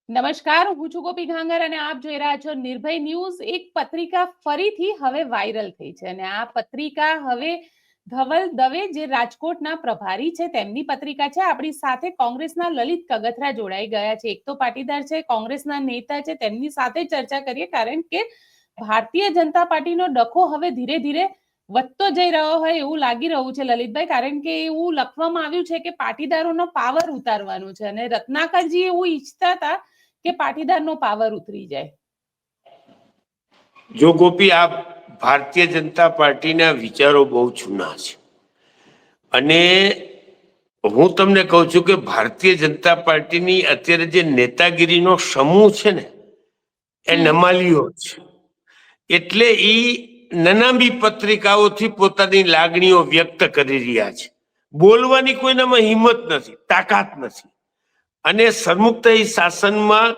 નમસ્કાર, હું છું ગોપી ઘાંગર અને આપ જોઈ રહ્યા છો નિર્ભય ન્યૂઝ। એક પત્રિકા ફરીથી હવે વાયરલ થઈ છે અને આ પત્રિકા હવે ધવલ દવે જે રાજકોટના પ્રભારી છે તેમની પત્રિકા છે। આપણી સાથે કોંગ્રેસના લલિત કગથરા જોડાઈ ગયા છે। એક તો પાટીદાર છે, કોંગ્રેસના નેતા છે, તેમની સાથે ચર્ચા કરીએ કારણ કે ભારતીય જનતા પાર્ટીનો ડખો હવે ધીરે ધીરે વધતો જઈ રહ્યો હોય એવું લાગી રહ્યું છે લલિતભાઈ, કારણ કે એવું લખવામાં આવ્યું છે કે પાટીદારોનો પાવર ઉતારવાનો છે અને રત્નાકરજી એવું ઈચ્છતા હતા કે પાટીદારનો પાવર ઉતરી જાય। જો ગોપી, આ ભારતીય જનતા પાર્ટીના વિચારો બહુ જૂના છે અને હું તમને કહું છું કે ભારતીય જનતા પાર્ટીની અત્યારે જે નેતાગીરીનો સમૂહ છે ને એ નમાલીઓ છે। એટલે ઈ નનામી પત્રિકાઓથી પોતાની લાગણીઓ વ્યક્ત કરી રહ્યા છે। બોલવાની કોઈનામાં હિંમત નથી, તાકાત નથી અને સરમુક્તાઈ શાસનમાં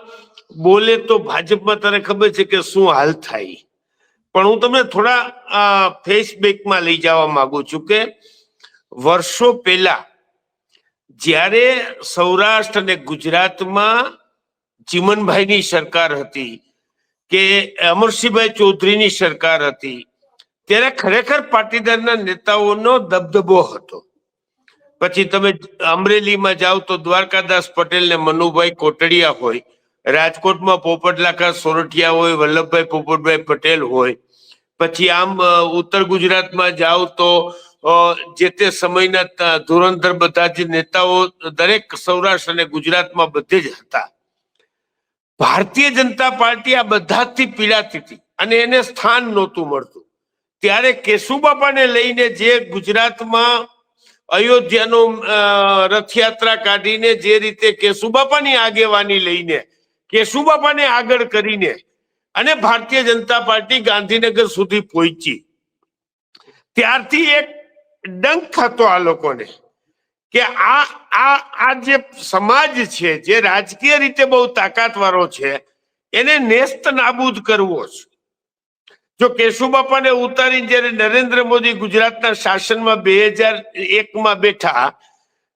બોલે તો ભાજપમાં તને ખબર છે કે શું હાલ થાય। પણ હું તમને થોડા ફ્લેશબેકમાં લઈ જવા માંગુ છું કે વર્ષો પહેલા જ્યારે સૌરાષ્ટ્ર અને ગુજરાતમાં ચીમનભાઈની સરકાર હતી કે અમરસિંહભાઈ ચૌધરીની સરકાર હતી ત્યારે ખરેખર પાટીદારના નેતાઓનો દબદબો હતો। પછી તમે અમરેલીમાં જાઓ તો દ્વારકાદાસ પટેલ ને મનુભાઈ કોટડિયા હોય, રાજકોટમાં પોપટલાખા સોરઠિયા હોય, વલ્લભભાઈ પોપટભાઈ પટેલ હોય, પછી આમ ઉત્તર ગુજરાતમાં જાઓ તો જે તે સમયના ધુરંધર બધા જ નેતાઓ દરેક સૌરાષ્ટ્ર અને ગુજરાતમાં બધે જ હતા। ભારતીય જનતા પાર્ટી આ બધાથી પીડાતી હતી અને એને સ્થાન નહોતું મળતું। ત્યારે કેશુબાપાને લઈને જે ગુજરાતમાં અયોધ્યાનો રથયાત્રા કાઢીને જે રીતે કેશુબાપાની આગેવાની લઈને કેશુબાપાને આગળ કરીને અને ભારતીય જનતા પાર્ટી ગાંધીનગર સુધી પહોંચી, ત્યારથી એક ડંખ હતો આ લોકોને કે આ જે સમાજ છે, જે રાજકીય રીતે બહુ તાકાતવારો છે, એને નેસ્ત નાબૂદ કરવો છે। જો કેશુબાપાને ઉતારીને જયારે નરેન્દ્ર મોદી ગુજરાતના શાસનમાં 2001માં બેઠા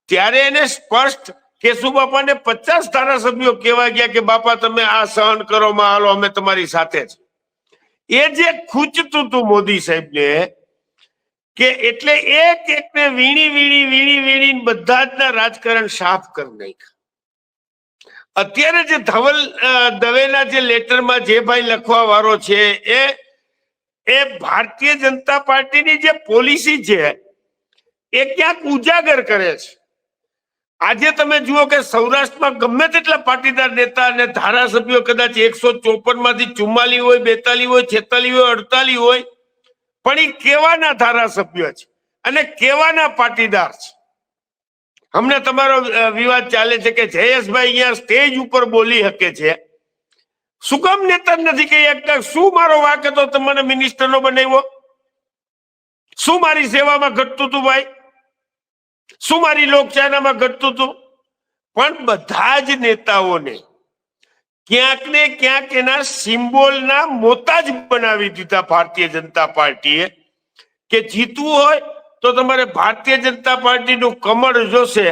ત્યારે એને સ્પષ્ટ કેશુબાપાને 50 ધારાસભ્યો કહેવા ગયા કે બાપા તમે આ સહન કરો માં હાલો, અમે તમારી સાથે છે। એ જે ખૂંચતું હતું મોદી સાહેબને કે એટલે એક એકને વીણી બધા જ રાજકારણ સાફ કરી નાખ્યા। અત્યારે જે ધવલ દવેના જે લેટરમાં જે ભાઈ લખવા વાળો છે એ ભારતીય જનતા પાર્ટીની જે પોલિસી છે એ ક્યાંક ઉજાગર કરે છે। આજે તમે જુઓ કે સૌરાષ્ટ્રમાં ગમે તેટલા પાટીદાર નેતા અને ધારાસભ્યો કદાચ 154 માંથી 44 હોય, 42 હોય, 46 હોય, 48 હોય, પણ એ કેવાના ધારાસભ્ય છે અને કેવાના પાટીદાર છે। હમણાં તમારો વિવાદ ચાલે છે કે જયેશભાઈ અહીંયા સ્ટેજ ઉપર બોલી શકે છે, શું કામ નેતા નથી કે એકતા શું મારો વાક હતો તમને મિનિસ્ટર નો બનાવ્યો? શું મારી સેવામાં ઘટતું હતું ભાઈ? શું મારી લોકચાહનામાં ઘટતું હતું? પણ બધા જ નેતાઓને ક્યાંક ને ક્યાંક એના સિમ્બોલના મોતાજ બનાવી દીધા ભારતીય જનતા પાર્ટીએ કે જીતવું હોય તો તમારે ભારતીય જનતા પાર્ટીનું કમળ જોશે।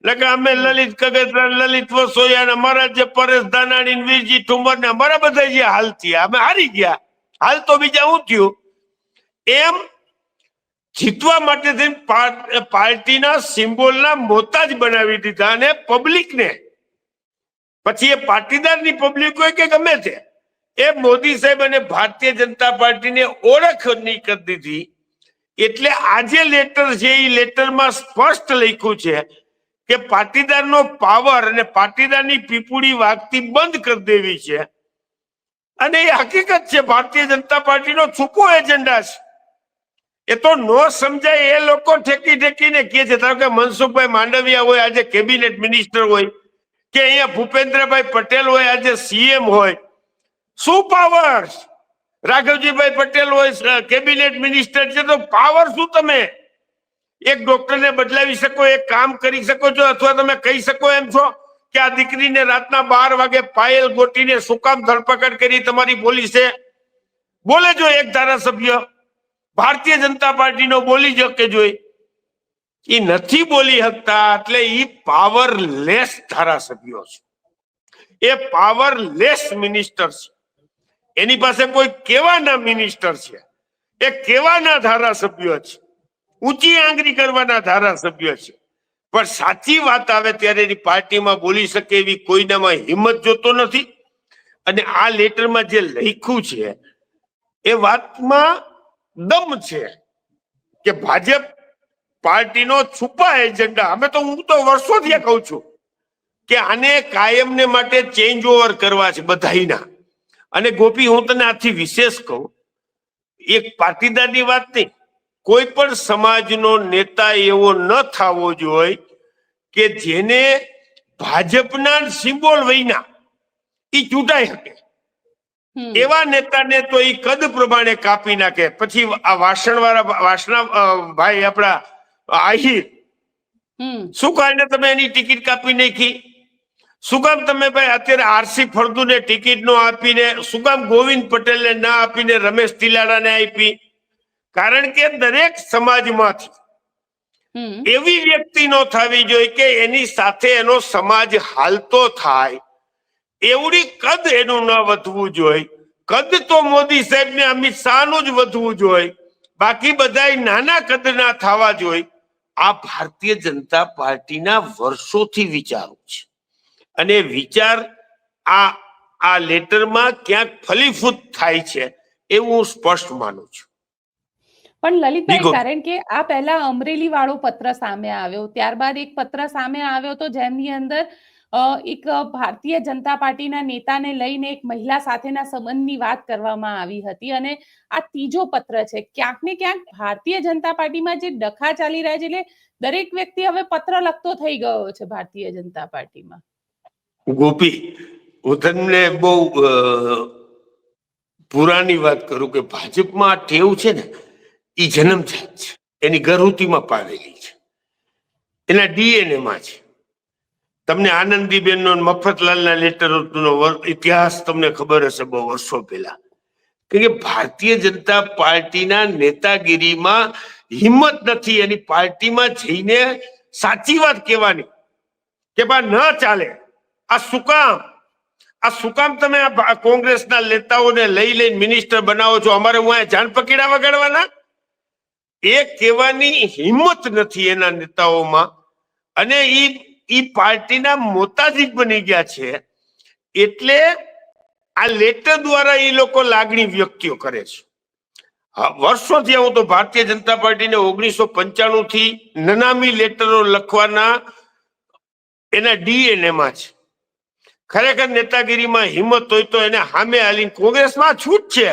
એટલે અમે લલિત કગથરા, લલિત વસોયા, અમારા જે પરેશ ધાનાણી, વીરજી ઠુમર ને અમારા બધા જે હાલ થયા, અમે હારી ગયા, હાલ તો બીજા શું થયું એમ જીતવા માટે પાર્ટીના સિમ્બોલના મોતાજ બનાવી દીધા અને પબ્લિકને, પછી એ પાટીદારની પબ્લિક હોય કે ગમે તે, એ મોદી સાહેબ અને ભારતીય જનતા પાર્ટીને ઓળખ નહીં કરી દીધી। એટલે આજે લેટર છે એ લેટરમાં સ્પષ્ટ લખ્યું છે કે પાટીદારનો પાવર અને પાટીદારની પીપુડી વાગતી બંધ કરી દેવી છે અને એ હકીકત છે। ભારતીય જનતા પાર્ટીનો છુપો એજન્ડા છે, એ તો નો સમજાય એ લોકો ઠેકીને કહે છે। ધારો કે મનસુખભાઈ માંડવિયા હોય આજે કેબિનેટ મિનિસ્ટર હોય, કે અહીંયા ભૂપેન્દ્રભાઈ પટેલ હોય આજે સીએમ હોય, શું પાવર? રાઘવજીભાઈ પટેલ હોય કેબિનેટ મિનિસ્ટર છે તો પાવર શું? તમે એક ડોક્ટરને બદલાવી શકો, એક કામ કરી શકો છો, અથવા તમે કહી શકો એમ છો કે આ દીકરીને રાતના 12 વાગે પાયલ ગોટીને શું કામ ધરપકડ કરી તમારી પોલીસે? બોલે જો એક ધારાસભ્ય ભારતીય જનતા પાર્ટીનો બોલી શકે જોઈ, એ નથી બોલી શકતા, એટલે એ પાવરલેસ ધારાસભ્યો છે। એ પાવરલેસ મિનિસ્ટર છે. એની પાસે કોઈ કેવાના મિનિસ્ટર છે, એ કેવાના ધારાસભ્યો છે, ઊંચી આંગળી કરવાના ધારાસભ્ય છે, પણ સાચી વાત આવે ત્યારે એની પાર્ટીમાં બોલી શકે એવી કોઈનામાં હિંમત જોતો નથી. અને આ લેટરમાં જે લખ્યું છે એ વાતમાં દમ છે કે ભાજપ પાર્ટીનો છુપા એજન્ડા. હું તો વર્ષોથી કહું છું કે આને કાયમને માટે ચેન્જ ઓવર કરવા છે બધાયના. અને ગોપી, હું તને આથી વિશેષ કહું, એક પાટીદારની વાત નહીં, કોઈ પણ સમાજનો નેતા એવો ન થવો જોઈએ કે જેને ભાજપના સિમ્બોલ વહીના એ ચૂંટાઈ શકે. એવા નેતાને તો એ કદ પ્રમાણે કાપી નાખે. પછી આ વાસણા ભાઈ આપણા આહિર, શું કારણે તમે એની ટિકિટ કાપી નાખી? શું કામ તમે ભાઈ અત્યારે આરસી ફળદુને ટિકિટ નો આપીને, શું કામ ગોવિંદ પટેલને ના આપીને રમેશ તિલાડાને આપી? કારણ કે દરેક સમાજમાંથી એવી વ્યક્તિ નો થવી જોઈએ કે એની સાથે એનો સમાજ હાલતો થાય, એવડી કદ એનું ન વધવું જોઈએ. કદ તો મોદી સાહેબ ને અમિત શાહ નું જ વધવું જોઈએ, બાકી બધા નાના કદના થવા જોઈએ. આ ભારતીય જનતા પાર્ટીના વર્ષોથી વિચારો છે, અને વિચાર આ લેટરમાં ક્યાંક ફલીફૂટ થાય છે એવું હું સ્પષ્ટ માનું છું. પણ લલિતભાઈ, કારણ કે આ પહેલા અમરેલી વાળો પત્ર સામે આવ્યો, ત્યારબાદ એક પત્ર સામે આવ્યો તો જેમની અંદર એક ભારતીય જનતા પાર્ટીના નેતાને લઈને એક મહિલા સાથેના સંબંધની વાત કરવામાં આવી હતી, અને આ ત્રીજો પત્ર છે. ક્યાંક ને ક્યાંક ભારતીય જનતા પાર્ટીમાં જે ડખા ચાલી રહ્યા છે, એટલે દરેક વ્યક્તિ હવે પત્ર લખતો થઈ ગયો છે ભારતીય જનતા પાર્ટીમાં. ગોપી, હું તમને બહુ પુરાની વાત કરું કે ભાજપમાં આ ટેવ છે ને, એ જન્મજાત છે, એની ગરહૂતીમાં પાવેલી છે, એના ડીએનએમાં છે. તમને આનંદીબેનનો મફતલાલના લેટરનો ઇતિહાસ તમને ખબર હશે બહુ વર્ષો પહેલા. કે ભારતીય જનતા પાર્ટીના નેતાગીરીમાં હિંમત નથી એની પાર્ટીમાં જઈને સાચી વાત કહેવાની કે બા ન ચાલે. આ શું કામ તમે આ કોંગ્રેસના નેતાઓને લઈને મિનિસ્ટર બનાવો છો? અમારે હું જાન પકીડા વગાડવાના? એ કહેવાની હિંમત નથી એના નેતાઓમાં, અને ઈ પાર્ટીના મોતાજી બની ગયા છે. એટલે આ લેટર દ્વારા એ લોકો લાગણી વ્યક્તિઓ કરે છે. વર્ષોથી હું તો ભારતીય જનતા પાર્ટીને 1995 થી નનામી લેટરો લખવાના એના ડીએનએમાં છે. ખરેખર નેતાગીરીમાં હિંમત હોય તો એને સામે હાલી. કોંગ્રેસમાં છૂટ છે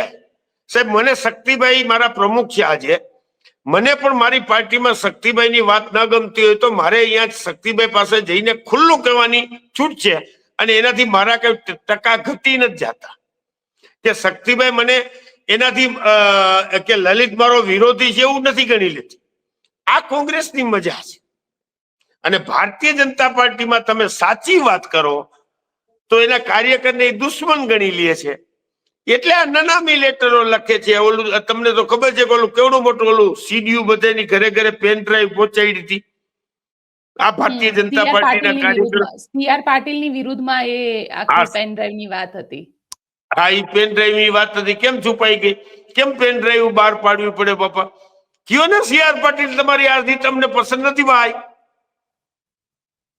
સાહેબ. મને શક્તિભાઈ મારા પ્રમુખ છે આજે, મને પણ મારી પાર્ટીમાં શક્તિભાઈની વાત ન ગમતી હોય તો મારે અહીંયા શક્તિભાઈ પાસે જઈને ખુલ્લું કહેવાની છૂટ છે, અને એનાથી મારા કઈ ટકા ઘટી નથી જતા. કે શક્તિભાઈ મને એનાથી કે લલિત મારો વિરોધી છે એવું નથી ગણી લેતી. આ કોંગ્રેસની મજા છે. અને ભારતીય જનતા પાર્ટીમાં તમે સાચી વાત કરો તો એના કાર્યકરને દુશ્મન ગણી લે છે. એટલે આ નનામી લેટરો લખે છે. ઓલું તમને તો ખબર છે કે ઓલું કેવડું મોટું ઓલું સીડીયુ બધાની ઘરે ઘરે પેન ડ્રાઈવ પહોંચાડી હતી. આ ભારતીય જનતા પાર્ટીના કાર્યકરો CR પાટીલની વિરુદ્ધમાં એ આખી પેન ડ્રાઈવ ની વાત હતી. હા, એ પેન ડ્રાઈવ ની વાત હતી. કેમ છુપાઈ ગઈ? કેમ પેન ડ્રાઈવ બહાર પાડવી પડે બાપા? કયો ને CR પાટીલ તમારી આરતી તમને પસંદ નથી ભાઈ,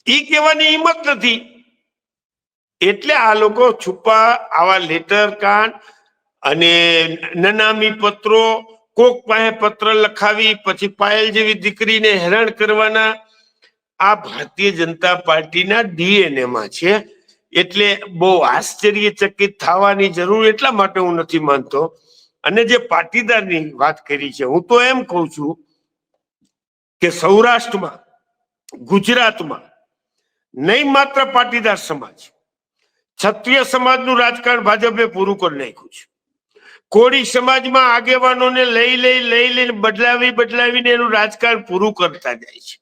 ઈ કહેવાની હિંમત નથી. એટલે આ લોકો છુપા આવા લેટર કાંડ અને નનામી પત્રો, કોક પાસે પત્ર લખાવી પછી પાયલ જેવી દીકરીને હેરાન કરવાના, આ ભારતીય જનતા પાર્ટીના ડીએનએમાં છે. એટલે બહુ આશ્ચર્યચકિત થવાની જરૂર એટલા માટે હું નથી માનતો. અને જે પાટીદારની વાત કરી છે, હું તો એમ કહું છું કે સૌરાષ્ટ્રમાં, ગુજરાતમાં નહીં માત્ર પાટીદાર સમાજ, ક્ષત્રિય સમાજનું રાજકારણ ભાજપે પૂરું કરી નાખ્યું છે. કોળી સમાજમાં આગેવાનોને લઈને બદલાવીને એનું રાજકારણ પૂરું કરતા જાય છે.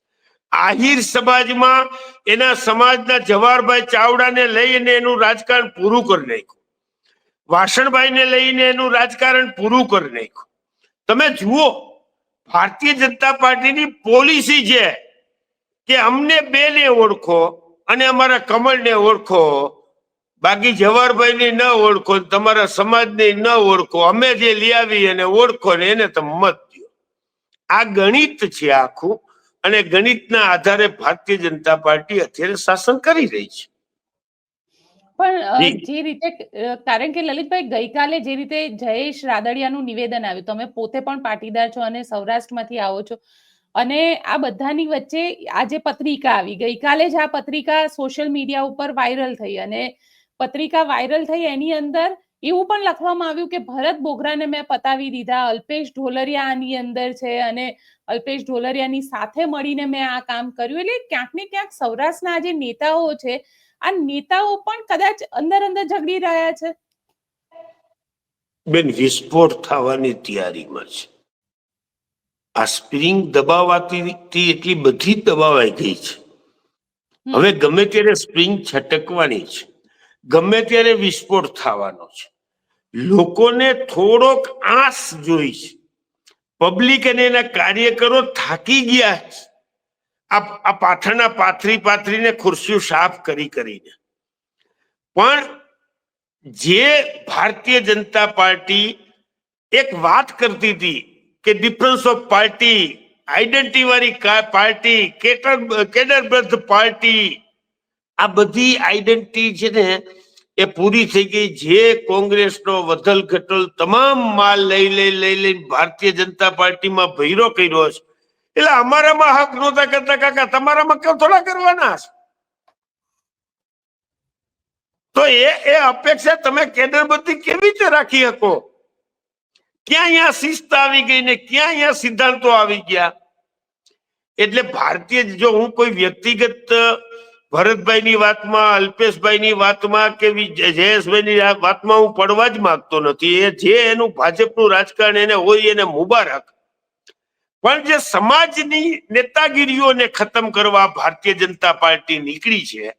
આહિર સમાજમાં એના સમાજના જવાહરભાઈ ચાવડાને લઈને એનું રાજકારણ પૂરું કરી નાખ્યું. વાસણભાઈને લઈને એનું રાજકારણ પૂરું કરી નાખ્યું. તમે જુઓ, ભારતીય જનતા પાર્ટીની પોલિસી છે કે અમને બેને ઓળખો અને અમારા કમળને ઓળખો, બાકી જવાહરભાઈ ન ઓળખો, તમારા સમાજને ન ઓળખો, અમે જે લઈ આવી એને ઓળખો ને એને તમે મત દો. આ ગણિત છે આખું, અને ગણિતના આધારે ભારતીય જનતા પાર્ટી અત્યારે શાસન કરી રહી છે. પણ જે રીતે કારણ કે લલિતભાઈ ગઈકાલે જે રીતે જયેશ રાદડિયાનું નિવેદન આવ્યું, તમે પોતે પણ પાટીદાર છો અને સૌરાષ્ટ્રમાંથી આવો છો, અને આ બધાની વચ્ચે આ જે પત્રિકા આવી ગઈકાલે જ, આ પત્રિકા સોશિયલ મીડિયા ઉપર વાયરલ થઈ, અને પત્રિકા વાયરલ થઈ એની અંદર એવું પણ લખવામાં આવ્યું કે ભરત બોઘરાને મેં પતાવી દીધા, અલ્પેશ ઢોલરિયા આની અંદર છે અને અલ્પેશ ઢોલરિયાની સાથે મળીને મેં આ કામ કર્યું. એટલે ક્યાંક ને ક્યાંક સૌરાષ્ટ્રના આ જે નેતાઓ છે, આ નેતાઓ પણ કદાચ અંદર અંદર ઝઘડી રહ્યા છે. બેન, વિસ્ફોટ થવાની તૈયારીમાં છે. આ સ્પ્રિંગ દબાવાથી એટલી બધી દબાવાઈ ગઈ છે, હવે ગમે ત્યારે સ્પ્રિંગ છટકવાની છે, ગમે ત્યારે વિસ્ફોટ થવાનો છે. લોકોને થોડોક આસ જોઈ છે. પબ્લિક અને એના કાર્યકરો થાકી ગયા છે આ પાથરના પાથરીને ખુરશીઓ સાફ કરીને. પણ જે ભારતીય જનતા પાર્ટી એક વાત કરતી હતી કે ડિફરન્સ ઓફ પાર્ટી, આઈડેન્ટિટી વાળી પાર્ટી, કેડરબદ્ધ પાર્ટી, આ બધી આઈડેન્ટિટી છે ને એ પૂરી થઈ ગઈ. જે કોંગ્રેસનો વધલ ઘટલ તમામ માલ લઈ ભારતીય જનતા પાર્ટીમાં ભૈરો કર્યો છે. એટલે અમારામાં હક નહોતા કરતા કાકા, તમારામાં કેમ થોડા કરવાના છે? તો એ અપેક્ષા તમે કેડરબદ્ધ કેવી રીતે રાખી શકો? ક્યાં અહીંયા શિસ્ત આવી ગઈ ને ક્યાં અહીંયા સિદ્ધાંતો આવી ગયા? એટલે ભારતીય, જો હું કોઈ વ્યક્તિગત ભરતભાઈની વાતમાં, અલ્પેશભાઈની વાતમાં કે જયેશભાઈની વાતમાં હું પડવા જ માંગતો નથી. એ જે એનું ભાજપનું રાજકારણ એને હોય એને મુબારક. પણ જે સમાજની નેતાગીરીઓને ખતમ કરવા ભારતીય જનતા પાર્ટી નીકળી છે.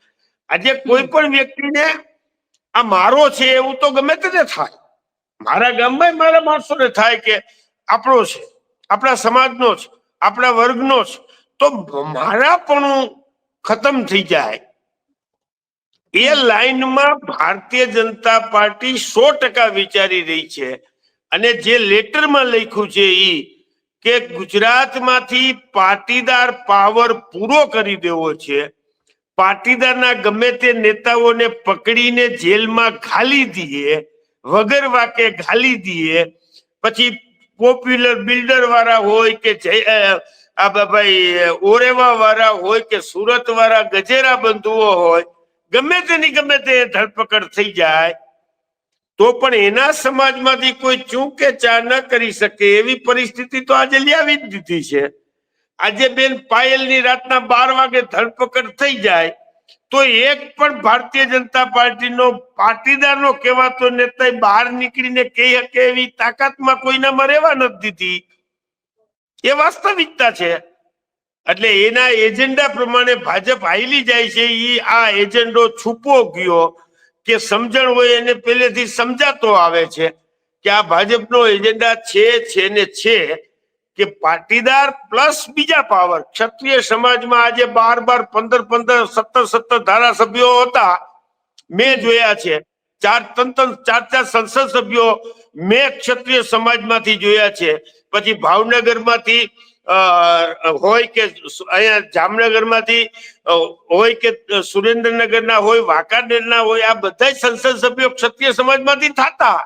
આજે કોઈ પણ વ્યક્તિને આ મારો છે એવું તો ગમે તેને થાય, મારા ગામમાં મારા માણસોને થાય કે આપણો છે, આપણા સમાજનો છે, આપણા વર્ગનો છે, તો મારા પણ ખતમ થઈ જાય. એ લાઈનમાં ભારતીય જનતા પાર્ટી 100% વિચારી રહી છે. અને જે લેટરમાં લખ્યું છે એ કે ગુજરાતમાંથી પાટીદાર પાવર પૂરો કરી દેવો છે. પાટીદારના ગમે તે નેતાઓને પકડીને જેલમાં ઘાલી દઈએ, વગર વાકે ઘાલી દઈએ. પછી પોપ્યુલર બિલ્ડર વાળા હોય કે ઓરેવા વાળા હોય કે સુરત વાળા ગજેરા બંધુઓ હોય, ગમે તેની ગમે તે ધરપકડ થઈ જાય તો પણ એના સમાજમાંથી કોઈ ચૂં કે ચા ન કરી શકે એવી પરિસ્થિતિ તો આજે લાવી જ દીધી છે. આજે બેન પાયલની રાતના 12 વાગે ધરપકડ થઈ જાય તો એક પણ ભારતીય જનતા પાર્ટીનો પાટીદારનો કહેવાતો નેતા બહાર નીકળીને કહી શકે એવી તાકાતમાં કોઈનામાં રહેવા નથી દીધી. એ વાસ્તવિકતા છે. એટલે એના એજન્ડા પ્રમાણે ભાજપ હાલી જાય છે. આ એજન્ડો છુપો ગયો કે સમજણ હોય એને પહેલેથી સમજાતો આવે છે કે આ ભાજપનો એજન્ડા છે ને છે કે પાટીદાર પ્લસ બીજા પાવર. ક્ષત્રિય સમાજમાં આજે 12, 15, 17 ધારાસભ્યો હતા, મેં જોયા છે. 4 સંસદ સભ્યો મેં ક્ષત્રિય સમાજમાંથી જોયા છે. પછી ભાવનગરમાંથી હોય કે અહીંયા જામનગરમાંથી હોય કે સુરેન્દ્રનગરના હોય, વાંકાનેરના હોય, આ બધા સંસદ સભ્યો ક્ષત્રિય સમાજમાંથી થતા.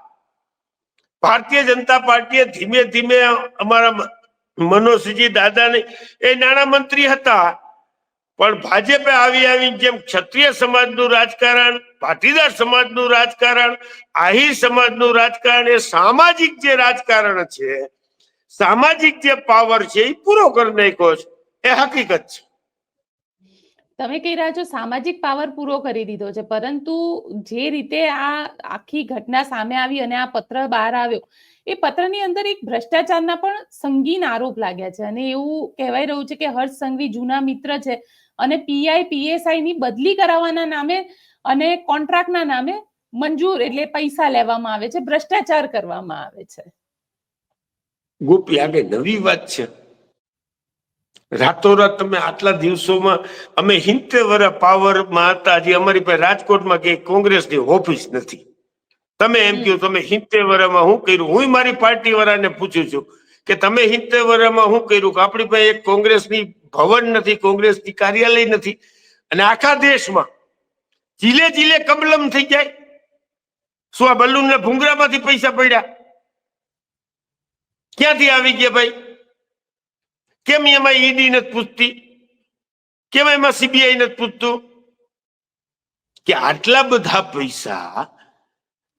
ભારતીય જનતા પાર્ટીએ ધીમે ધીમે અમારા મનોજજી દાદાને એ નાણામંત્રી હતા, પણ ભાજપે આવી જેમ ક્ષત્રિય સમાજનું રાજકારણ, પાટીદાર સમાજનું રાજકારણ, આહિર સમાજનું રાજકારણ, એ સામાજિક જે રાજકારણ છે, સામાજિક જે પાવર છે એ પૂરો કરી નાખ્યો છે. એ હકીકત છે. તમે કહી રહ્યા છો સામાજિક પાવર પૂરો કરી દીધો છે, પરંતુ જે રીતે આ આખી ઘટના સામે આવી અને આ પત્ર બહાર આવ્યો, એ પત્રની અંદર એક ભ્રષ્ટાચારના પણ સંગીન આરોપ લાગ્યા છે. અને એવું કહેવાય રહ્યું છે કે હર્ષ સંઘવી જૂના મિત્ર છે અને પીઆઈ પીએસઆઈ ની બદલી કરાવવાના નામે અને કોન્ટ્રાક્ટના નામે મંજૂર એટલે પૈસા લેવામાં આવે છે, ભ્રષ્ટાચાર કરવામાં આવે છે. ગોપી, આગળ નવી વાત છે. રાતોરાત તમે આટલા દિવસોમાં અમે 70 વર્ષ પાવરમાં હતા, જે અમારી પાસે રાજકોટમાં કે કોંગ્રેસની ઓફિસ નથી. તમે એમ કહો તમે 70 વર્ષમાં શું કર્યું? હું મારી પાર્ટી વાળાને પૂછું છું કે તમે 70 વર્ષમાં શું કર્યું? કે આપણી પાસે એક કોંગ્રેસની ભવન નથી, કોંગ્રેસની કાર્યાલય નથી, અને આખા દેશમાં જિલ્લે જિલ્લે કમલમ થઈ જાય. શું આ બલૂન ને ભૂંગરામાંથી પૈસા પડ્યા? ક્યાંથી આવી ગયા ભાઈ? કેમ એમાં ઈડી નથી પૂછતી? કેમ એમાં સીબીઆઈ નથી પૂછતું? કે આટલા બધા પૈસા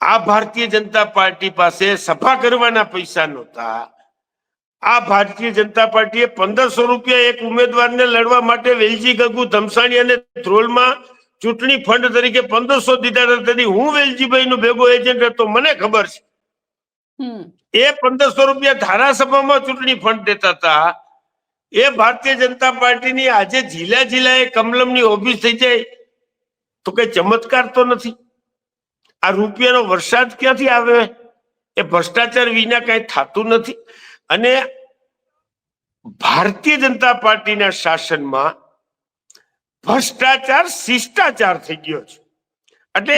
આ ભારતીય જનતા પાર્ટી પાસે સભા કરવાના પૈસા નહોતા. આ ભારતીય જનતા પાર્ટીએ 1500 રૂપિયા એક ઉમેદવારને લડવા માટે વેલજી ગગુ ધમસાણી અને ધ્રોલમાં ચૂંટણી ફંડ તરીકે 1500 દીધા હતા. હું વેલજીભાઈ નો ભેગો એજન્ટ હતો, મને ખબર છે. એ 1500 રૂપિયા ધારાસભામાં ચૂંટણી ફંડ દેતા હતા. એ ભારતીય જનતા પાર્ટીની આજે જિલ્લા જિલ્લાએ કમલમની ઓફિસ થઈ જાય તો કઈ ચમત્કાર તો નથી. આ રૂપિયાનો વરસાદ ક્યાંથી આવે? એ ભ્રષ્ટાચાર વિના કઈ થતું નથી. અને ભારતીય જનતા પાર્ટીના શાસનમાં ભ્રષ્ટાચાર શિષ્ટાચાર થઈ ગયો છે. એટલે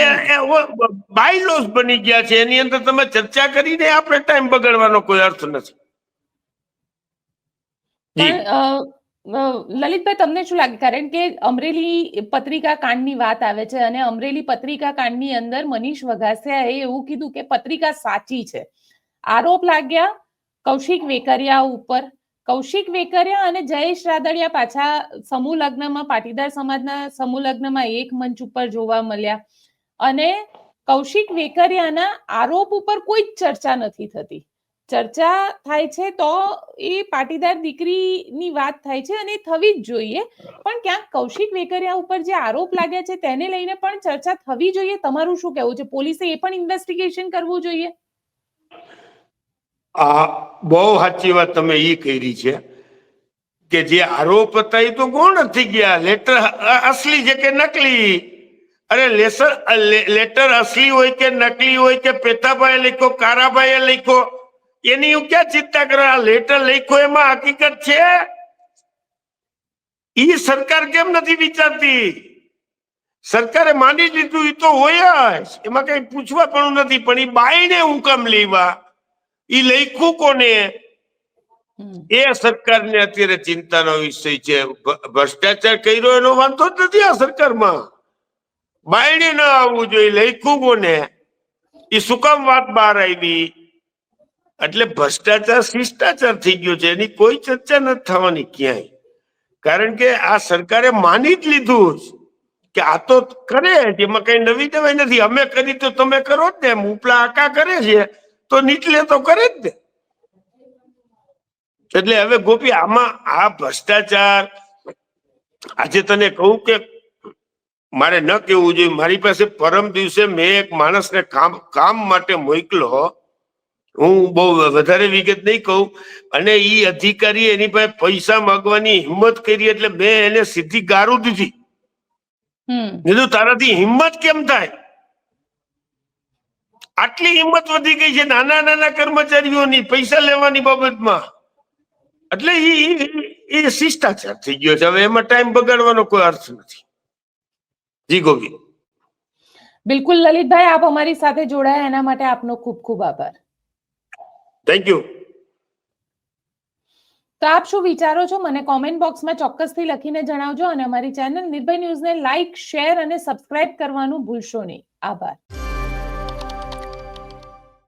બાયલોસ બની ગયા છે. એની અંદર તમે ચર્ચા કરીને આપણે ટાઈમ બગાડવાનો કોઈ અર્થ નથી. લલિતભાઈ, તમને શું લાગે? કારણ કે અમરેલી પત્રિકા કાંડની વાત આવે છે અને અમરેલી પત્રિકા કાંડની અંદર મનીષ વઘાસિયાએ એવું કીધું કે પત્રિકા સાચી છે. આરોપ લાગ્યા કૌશિક વેકરિયા ઉપર. કૌશિક વેકરિયા અને જયેશ રાદડિયા પાછા સમૂહ લગ્નમાં, પાટીદાર સમાજના સમૂહ લગ્નમાં એક મંચ ઉપર જોવા મળ્યા, અને કૌશિક વેકરિયાના આરોપ ઉપર કોઈ જ ચર્ચા નથી થતી. ચર્ચા થાય છે તો એ પાટીદાર દીકરીની વાત થાય છે અને થવી જ જોઈએ, પણ ક્યાંક કૌશિક વેકરિયા ઉપર જે આરોપ લાગ્યા છે તેને લઈને પણ ચર્ચા થવી જોઈએ. તમારું શું કહેવું છે? પોલીસે એ પણ ઇન્વેસ્ટિગેશન કરવું જોઈએ. આ બહુ સાચી વાત તમે એ કરી છે કે જે આરોપ હતા એ તો કોણ થઈ ગયા? લેટર અસલી છે કે નકલી? અરે લેટર અસલી હોય કે નકલી હોય કે પેતાભાઈ લખ્યો, કારાભાઈએ લખ્યો, એની હું ક્યાં ચિંતા કરો? આ લેટર લખ્યો એમાં હકીકત છે. ઈ સરકાર કેમ નથી વિચારતી? સરકારે માની લીધું, એ તો હોય જ, એમાં કઈ પૂછવા પણ નથી. પણ એ બાઈને હું કામ લેવા? ઈ લખ્યું કોને? એ સરકારને અત્યારે ચિંતાનો વિષય છે. ભ્રષ્ટાચાર કર્યો એનો વાંધો જ નથી આ સરકારમાં. બાયણે ન આવવું જોઈએ. લખ્યું કોને? એ શું કામ વાત બહાર આવી? એટલે ભ્રષ્ટાચાર શિષ્ટાચાર થઈ ગયો છે. એની કોઈ ચર્ચા નથી થવાની ક્યાંય. કારણ કે આ સરકારે માની જ લીધું કે આ તો કરે, એમાં કઈ નવી દવાઈ નથી. અમે કરી તો તમે કરો જ ને. ઉપલા આકા કરે છે તો નીચલે તો કરે જ ને. એટલે હવે ગોપી, આમાં આ ભ્રષ્ટાચાર, આજે તને કહું કે મારે ન કેવું જોઈએ, મારી પાસે પરમ દિવસે મેં એક માણસને કામ માટે મોકલો. હું બહુ વધારે વિગત નહીં કહું. અને ઈ અધિકારી એની પાસે પૈસા માંગવાની હિંમત કરી એટલે મેં એને સીધી ગારું દીધી. કીધું તારાથી હિંમત કેમ થાય? આટલી હિંમત વધી ગઈ છે નાના નાના કર્મચારીઓની પૈસા લેવાની બાબતમાં. એટલે એ શિષ્ટાચાર થઈ ગયો છે. હવે એમાં ટાઈમ બગાડવાનો કોઈ અર્થ નથી. જી ગોવિંદ. બિલકુલ લલિતભાઈ, આપ અમારી સાથે જોડાયા એના માટે આપનો ખૂબ ખૂબ આભાર. Thank you. તો આપ શું વિચારો છો મને કોમેન્ટ બોક્સમાં ચોક્કસથી લખીને જણાવજો, અને અમારી ચેનલ નિર્ભય ન્યૂઝને લાઇક, શેર અને સબસ્ક્રાઇબ કરવાનું ભૂલશો નહીં. આભાર.